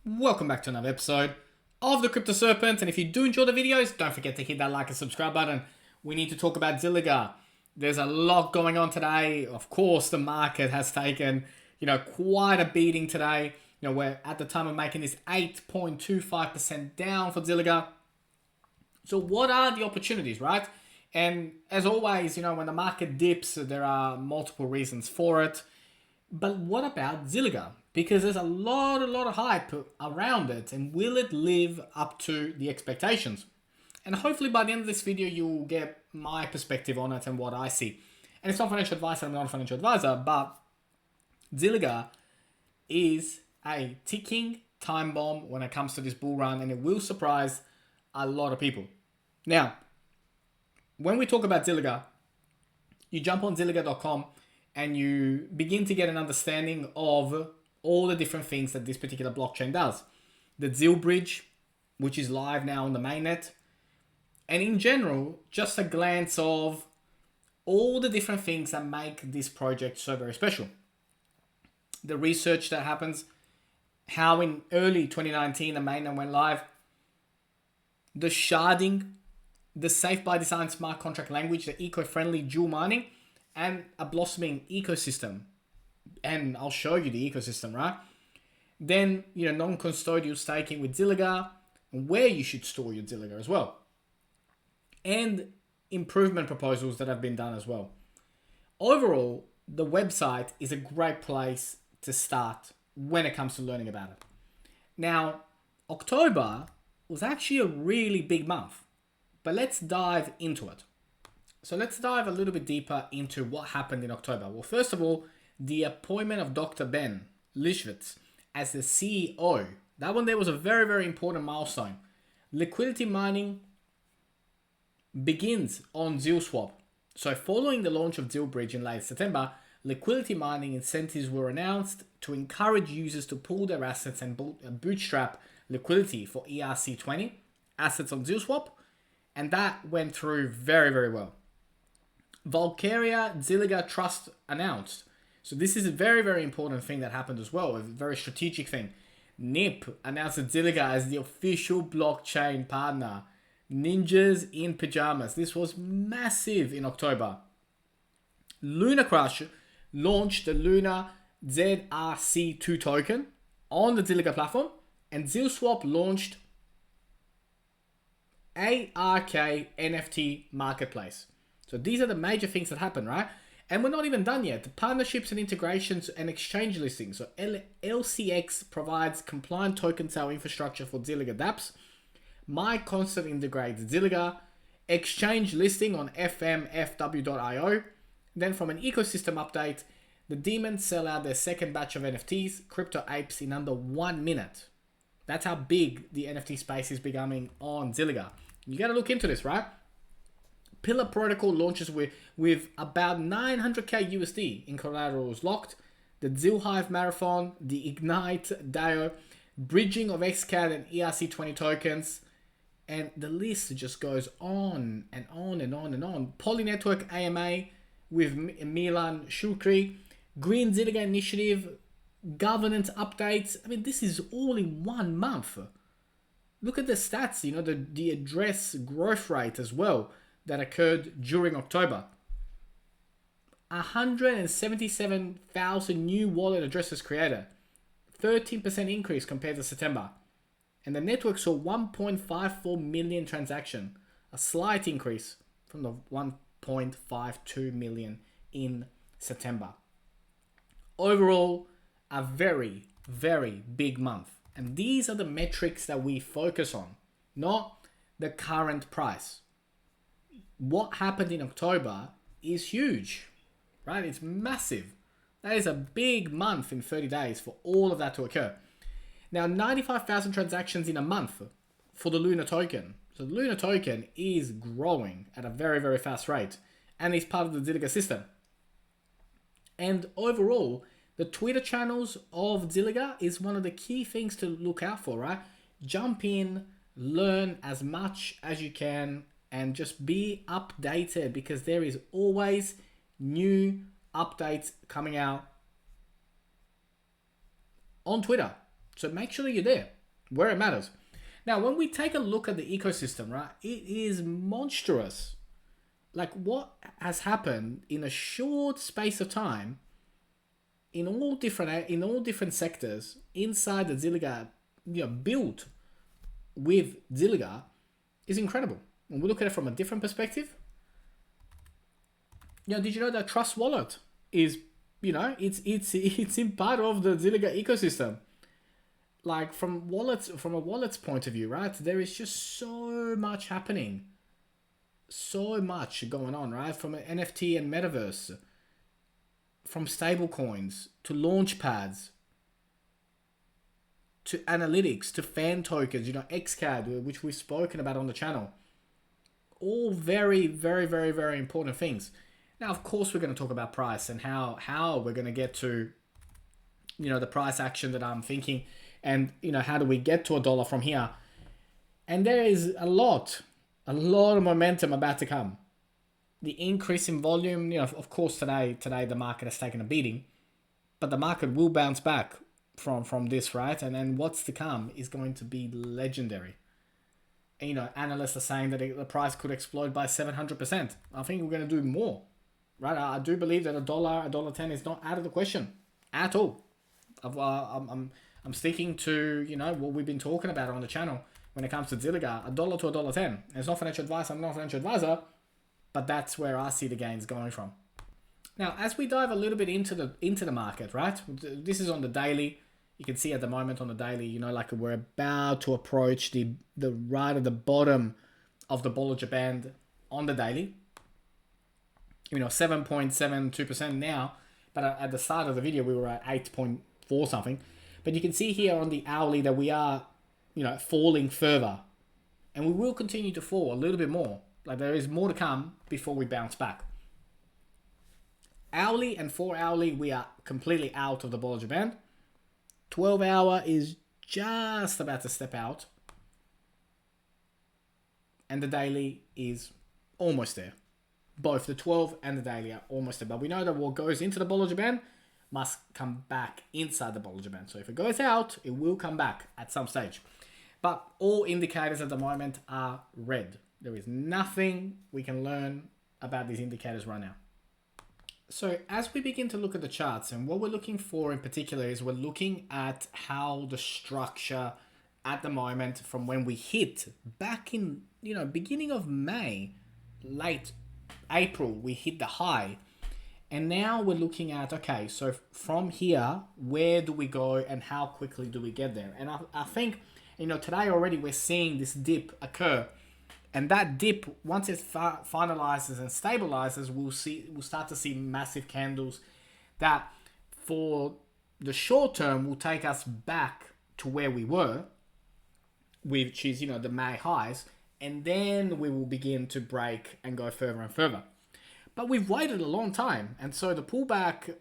Welcome back to another episode of the Crypto Serpent. And if you do enjoy the videos, don't forget to hit that like and subscribe button. We need to talk about Zilliqa. There's a lot going on today. Of course, the market has taken, quite a beating today. We're at the time of making this 8.25% down for Zilliqa. So what are the opportunities, right? And as always, when the market dips, there are multiple reasons for it. But what about Zilliqa? Because there's a lot of hype around it, and will it live up to the expectations? And hopefully by the end of this video, you'll get my perspective on it and what I see. And it's not financial advice, I'm not a financial advisor, but Zilliqa is a ticking time bomb when it comes to this bull run, and it will surprise a lot of people. Now, when we talk about Zilliqa, you jump on Zilliqa.com and you begin to get an understanding of all the different things that this particular blockchain does. The Zil bridge, which is live now on the mainnet. And in general, just a glance of all the different things that make this project so very special. The research that happens, how in early 2019 the mainnet went live, the sharding, the safe by design smart contract language, the eco-friendly dual mining, and a blossoming ecosystem. And I'll show you the ecosystem, right? Then, non-custodial staking with Zilliqa, and where you should store your Zilliqa as well. And improvement proposals that have been done as well. Overall, the website is a great place to start when it comes to learning about it. Now, October was actually a really big month, but let's dive into it. So let's dive a little bit deeper into what happened in October. Well, first of all, the appointment of Dr. Ben Lishvitz as the CEO. That one there was a very, very important milestone. Liquidity mining begins on ZilSwap. So following the launch of ZilBridge in late September, liquidity mining incentives were announced to encourage users to pool their assets and bootstrap liquidity for ERC20 assets on ZilSwap. And that went through very, very well. Valkyria Zilliqa Trust announced. So this is a very, very important thing that happened as well, a very strategic thing. NIP announced Zilliqa as the official blockchain partner. Ninjas in pajamas. This was massive in October. Luna Crush launched the Luna ZRC2 token on the Zilliqa platform, and ZilSwap launched ARK NFT marketplace. So these are the major things that happen, right? And we're not even done yet. The partnerships and integrations and exchange listings. So LCX provides compliant token sale infrastructure for Zilliqa dApps. MyConstant integrates Zilliqa. Exchange listing on fmfw.io. Then from an ecosystem update, the demons sell out their second batch of NFTs, Crypto Apes, in under 1 minute. That's how big the NFT space is becoming on Zilliqa. You got to look into this, right? Pillar Protocol launches with about 900k USD in collaterals locked. The Zilhive Marathon, the Ignite DAO, bridging of XCAD and ERC20 tokens, and the list just goes on and on and on and on. Poly Network AMA with Milan Shukri, Green Zilliqa Initiative, governance updates. I mean, this is all in 1 month. Look at the stats, the address growth rate as well that occurred during October. 177,000 new wallet addresses created. 13% increase compared to September. And the network saw 1.54 million transactions, a slight increase from the 1.52 million in September. Overall, a very, very big month. And these are the metrics that we focus on, not the current price. What happened in October is huge, right? It's massive. That is a big month in 30 days for all of that to occur. Now, 95,000 transactions in a month for the Luna token. So the Luna token is growing at a very, very fast rate, and is part of the Zilliqa system. And overall, the Twitter channels of Zilliqa is one of the key things to look out for, right? Jump in, learn as much as you can, and just be updated, because there is always new updates coming out on Twitter. So make sure that you're there. where it matters. Now, when we take a look at the ecosystem, right, it is monstrous. Like what has happened in a short space of time in all different sectors inside the Zilliqa, built with Zilliqa is incredible. When we look at it from a different perspective, did you know that Trust Wallet is, it's in part of the Zilliqa ecosystem? Like from a wallet's point of view, right? There is just so much happening, so much going on, right? From an NFT and metaverse, from stable coins to launch pads, to analytics, to fan tokens, XCAD, which we've spoken about on the channel. All very, very, very, very important things. Now, of course, we're going to talk about price and how we're going to get to, the price action that I'm thinking, and, how do we get to $1 from here? And there is a lot of momentum about to come. The increase in volume, of course, today the market has taken a beating, but the market will bounce back from this, right? And then what's to come is going to be legendary. And, analysts are saying that the price could explode by 700%. I think we're going to do more, right? I do believe that $1.10 is not out of the question at all. I'm sticking to, what we've been talking about on the channel when it comes to Zilliqa, $1 to $1.10. And it's not financial advice. I'm not a financial advisor, but that's where I see the gains going from. Now, as we dive a little bit into the market, right? This is on the daily. You can see at the moment on the daily, like we're about to approach the right at the bottom of the Bollinger Band on the daily. 7.72% now, but at the start of the video we were at 8.4 something. But you can see here on the hourly that we are, falling further, and we will continue to fall a little bit more. Like there is more to come before we bounce back. Hourly and 4 hourly, we are completely out of the Bollinger Band. 12 hour is just about to step out, and the daily is almost there. Both the 12 and the daily are almost there, but we know that what goes into the Bollinger Band must come back inside the Bollinger Band. So if it goes out, it will come back at some stage. But all indicators at the moment are red. There is nothing we can learn about these indicators right now. So as we begin to look at the charts, and what we're looking for in particular is we're looking at how the structure at the moment from when we hit back in, beginning of May, late April, we hit the high. And now we're looking at, okay, so from here, where do we go and how quickly do we get there? And I think, today already we're seeing this dip occur. And that dip, once it finalizes and stabilizes, we'll start to see massive candles that for the short term will take us back to where we were, which is, the May highs. And then we will begin to break and go further and further. But we've waited a long time. And so the pullback,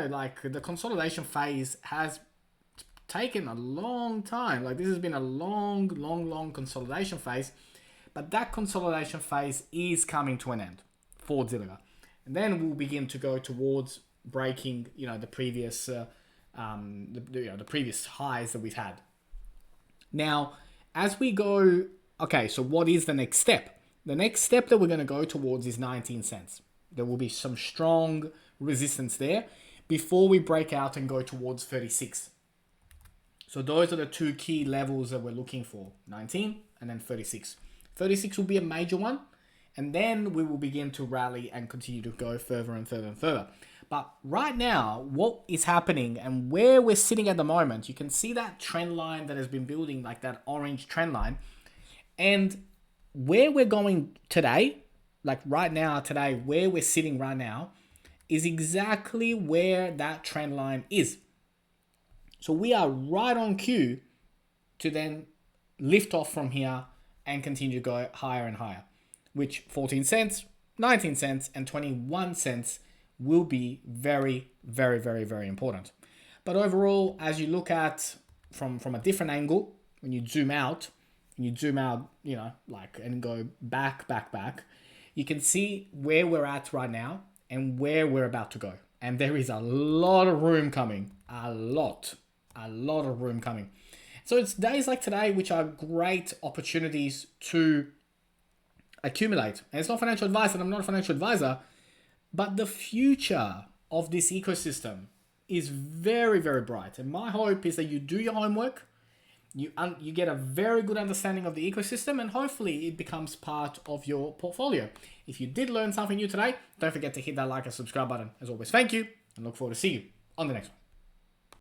like the consolidation phase has taken a long time. Like this has been a long consolidation phase. But that consolidation phase is coming to an end for Zilliqa. And then we'll begin to go towards breaking, the previous the previous highs that we've had. Now, as we go, okay, so what is the next step? The next step that we're going to go towards is 19 cents. There will be some strong resistance there before we break out and go towards 36. So those are the two key levels that we're looking for, 19 and then 36. 36 will be a major one, and then we will begin to rally and continue to go further and further and further. But right now, what is happening and where we're sitting at the moment, you can see that trend line that has been building, like that orange trend line. And where we're going today, like right now, today, where we're sitting right now, is exactly where that trend line is. So we are right on cue to then lift off from here and continue to go higher and higher, which 14 cents, 19 cents, and 21 cents will be very, very, very, very important. But overall, as you look at from a different angle, when you zoom out, and go back, you can see where we're at right now and where we're about to go. And there is a lot of room coming, a lot of room coming. So it's days like today which are great opportunities to accumulate. And it's not financial advice, and I'm not a financial advisor, but the future of this ecosystem is very, very bright. And my hope is that you do your homework, you get a very good understanding of the ecosystem, and hopefully it becomes part of your portfolio. If you did learn something new today, don't forget to hit that like and subscribe button. As always, thank you, and look forward to seeing you on the next one.